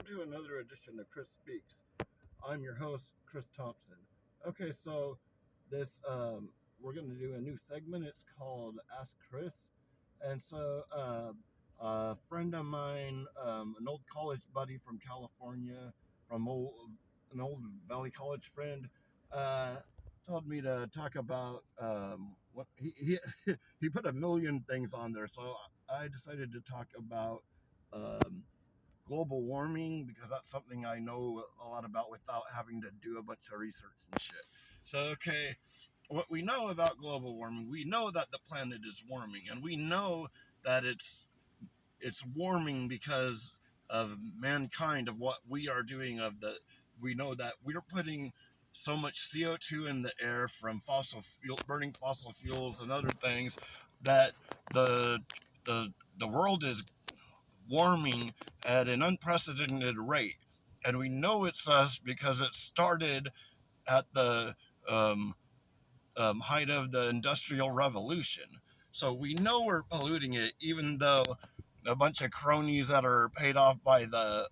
to another edition of Chris Speaks. I'm your host, Chris Thompson. Okay, so this we're going to do a new segment. It's called Ask Chris, and a friend of mine, an old college buddy from California, an old Valley College friend, uh, told me to talk about what he put a million things on there, so I decided to talk about. Um, Global warming because that's something I know a lot about without having to do a bunch of research and shit. So, okay, what we know about global warming, we know that the planet is warming, and we know that it's warming because of mankind, of what we are doing, we know that we're putting so much CO2 in the air from burning fossil fuels and other things that the the world is warming at an unprecedented rate. And we know it's us because it started at the um, height of the Industrial Revolution. So we know we're polluting it, even though a bunch of cronies that are paid off by the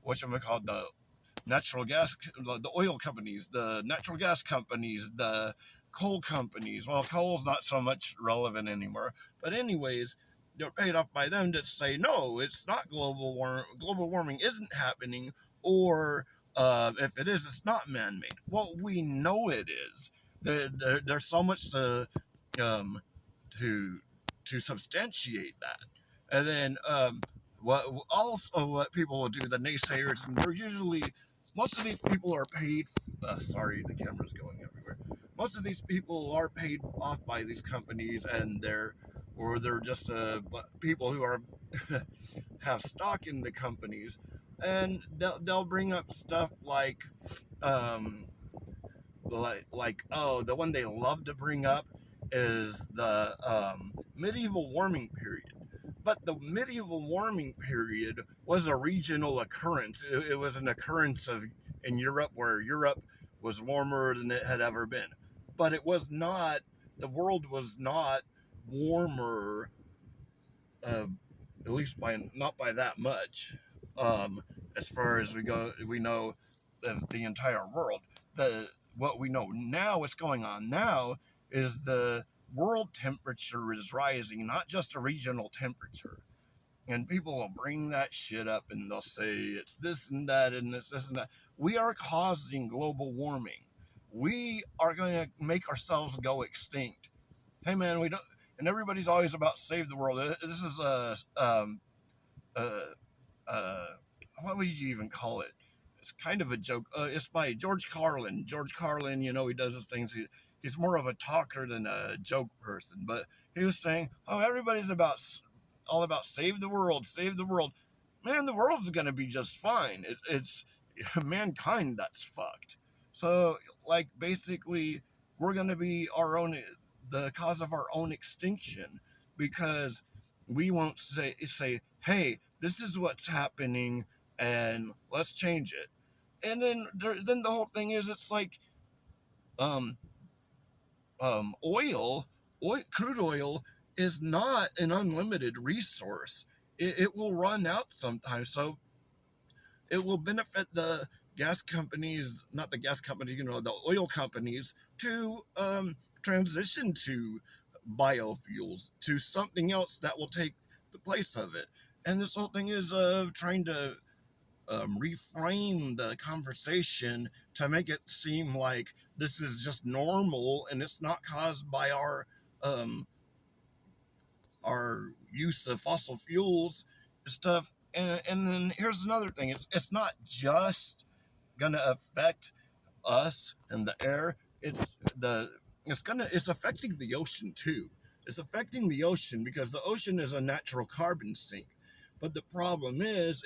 whatchamacallit, the natural gas, the oil companies, the natural gas companies, the coal companies. Well, coal's not so much relevant anymore. But anyways, they're paid off by them to say no, it's not global warming. Global warming isn't happening, or if it is, it's not man-made. Well, we know it is. There's so much um, to to substantiate that, and then what people will do, the naysayers, and they're usually most of these people are paid. Sorry, the camera's going everywhere. Most of these people are paid off by these companies, and they're just people who are have stock in the companies, and they'll bring up stuff um, oh, the one they love to bring up is the medieval warming period. But the medieval warming period was a regional occurrence. It was an occurrence in Europe, where Europe was warmer than it had ever been. But it was not. The world was not warmer, uh, at least by not by that much. Um, as far as we know the entire world. The What we know now, what's going on now, is the world temperature is rising, not just a regional temperature. And people will bring that shit up and they'll say it's this and that and this and that. We are causing global warming. We are going to make ourselves go extinct. Hey man, we don't. And everybody's always about save the world. This is uh, uh, what would you even call it? It's kind of a joke. It's by George Carlin. George Carlin, he does his things. He's more of a talker than a joke person. But he was saying, "Oh, everybody's all about save the world, save the world." Man, the world's gonna be just fine. It's mankind that's fucked. So, like, basically, we're gonna be the cause of our own extinction, because we won't say, "Hey, this is what's happening, and let's change it." And then the whole thing is, it's like um crude oil is not an unlimited resource. It will run out sometime. So it will benefit the gas companies, not the gas companies, the oil companies, to transition to biofuels, to something else that will take the place of it. And this whole thing is trying to reframe the conversation to make it seem like this is just normal and it's not caused by um, our use of fossil fuels and stuff. And then here's another thing: it's not just gonna affect us and the air. It's affecting the ocean too. It's affecting the ocean because the ocean is a natural carbon sink. But the problem is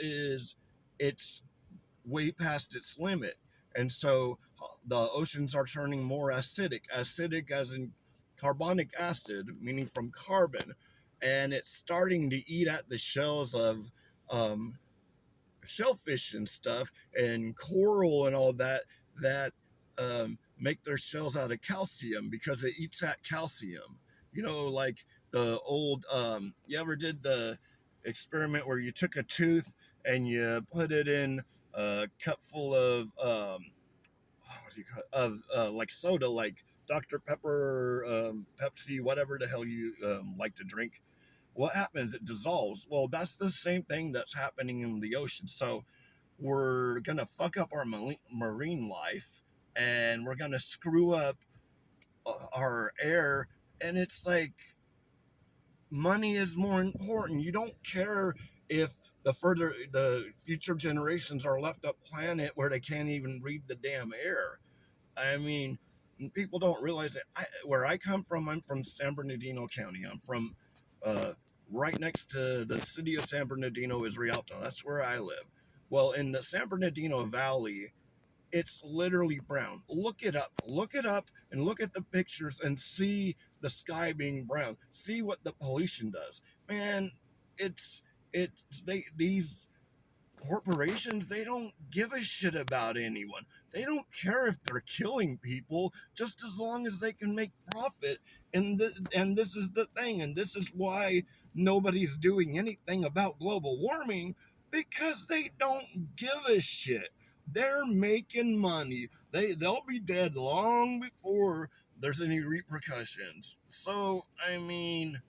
it's way past its limit. And so the oceans are turning more acidic as in carbonic acid, meaning from carbon. And it's starting to eat at the shells of um, shellfish and stuff, and coral and all that make their shells out of calcium because it eats that calcium. Like the old, you ever did the experiment where you took a tooth and you put it in a cup full of what do you call it? Of like soda, like Dr. Pepper, Pepsi, whatever the hell you like to drink. What happens? It dissolves. Well, that's the same thing that's happening in the ocean. So we're gonna fuck up our marine life, and we're gonna screw up our air. And it's like money is more important. You don't care if the future generations are left a planet where they can't even breathe the damn air. I mean, people don't realize it. Where I come from, I'm from San Bernardino County. I'm from uh, right next to the city of San Bernardino is Rialto. That's where I live. Well, in the San Bernardino Valley, it's literally brown. Look it up, and look at the pictures and see the sky being brown. See what the pollution does. Man, it's these corporations, they don't give a shit about anyone. They don't care if they're killing people, just as long as they can make profit. And this is the thing, and this is why nobody's doing anything about global warming, because they don't give a shit. They're making money. They'll be dead long before there's any repercussions. So I mean,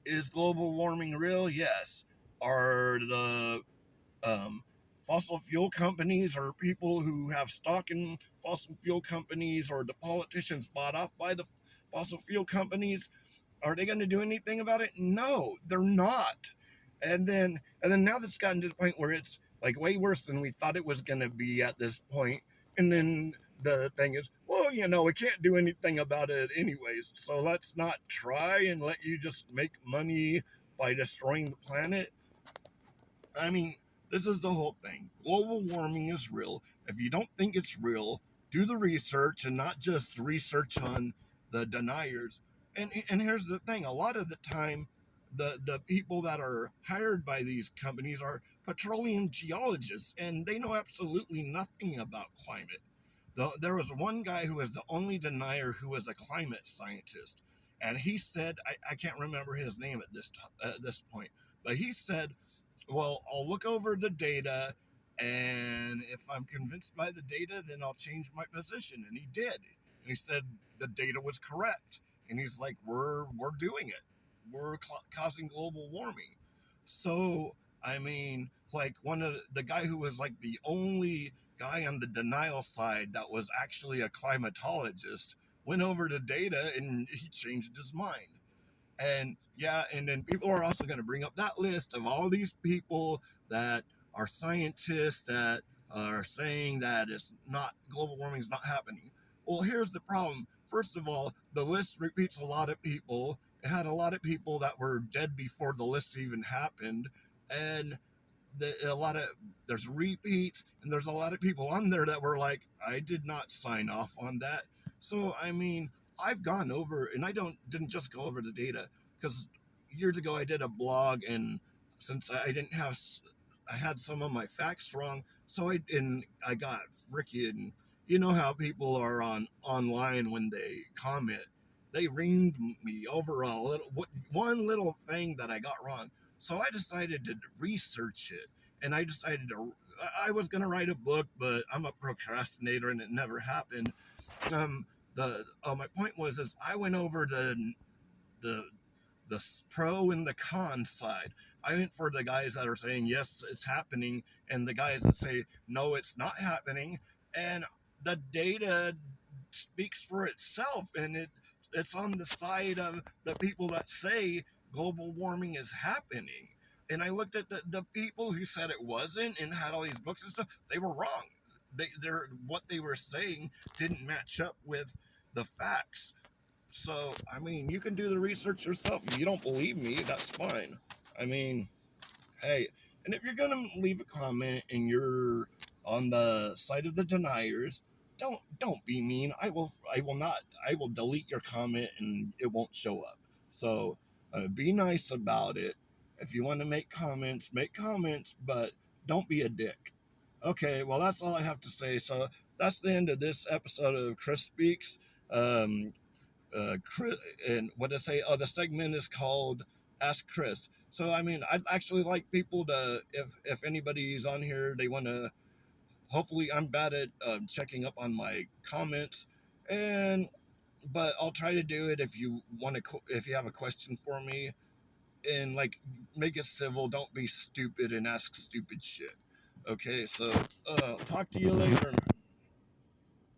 is global warming real? Yes. Are the fossil fuel companies, or people who have stock in fossil fuel companies, or the politicians bought off by the fossil fuel companies, are they going to do anything about it? No, they're not. And then now that's gotten to the point where it's like way worse than we thought it was going to be at this point. And then the thing is, well, we can't do anything about it anyways, so let's not try and let you just make money by destroying the planet. I mean, this is the whole thing. Global warming is real. If you don't think it's real, do the research, and not just research on the deniers. And here's the thing: a lot of the time, the people that are hired by these companies are petroleum geologists, and they know absolutely nothing about climate. There was one guy who was the only denier who was a climate scientist, and he said, I can't remember his name at this point, but he said, well, I'll look over the data, and if I'm convinced by the data, then I'll change my position. And he did. And he said the data was correct. And he's like, we're doing it. We're causing global warming. So, I mean, like one of the guy who was like the only guy on the denial side that was actually a climatologist went over the data and he changed his mind. And yeah, and then people are also going to bring up that list of all these people that are scientists that are saying that it's not, global warming is not happening. Well, here's the problem. First of all, the list repeats a lot of people. It had a lot of people that were dead before the list even happened. And a lot of, there's repeats, and there's a lot of people on there that were like, I did not sign off on that. So I mean, I've gone over, and I didn't just go over the data, because years ago I did a blog, and since I didn't have, I had some of my facts wrong, so I got freaking, you know how people are online when they comment, they reamed me over one little thing that I got wrong. So I decided to research it, and I was gonna write a book, but I'm a procrastinator, and it never happened. Um, my point was is I went over the the pro and the con side. I went for the guys that are saying yes, it's happening, and the guys that say no, it's not happening. And the data speaks for itself, and it's on the side of the people that say global warming is happening. And I looked at the people who said it wasn't and had all these books and stuff. They were wrong. They're what they were saying didn't match up with the facts. So, I mean, you can do the research yourself. If you don't believe me, that's fine. I mean, hey, and if you're gonna leave a comment and you're on the side of the deniers, don't be mean. I will delete your comment and it won't show up. So, be nice about it. If you want to make comments, but don't be a dick. Okay, well, that's all I have to say. So that's the end of this episode of Chris Speaks. Um, Chris, and what I say, the segment is called Ask Chris. So I mean, I'd actually like people to, if anybody's on here, they want to. Hopefully, I'm bad at checking up on my comments, and but I'll try to do it if you want to. If you have a question for me, and like make it civil, don't be stupid and ask stupid shit. Okay, so talk to you later.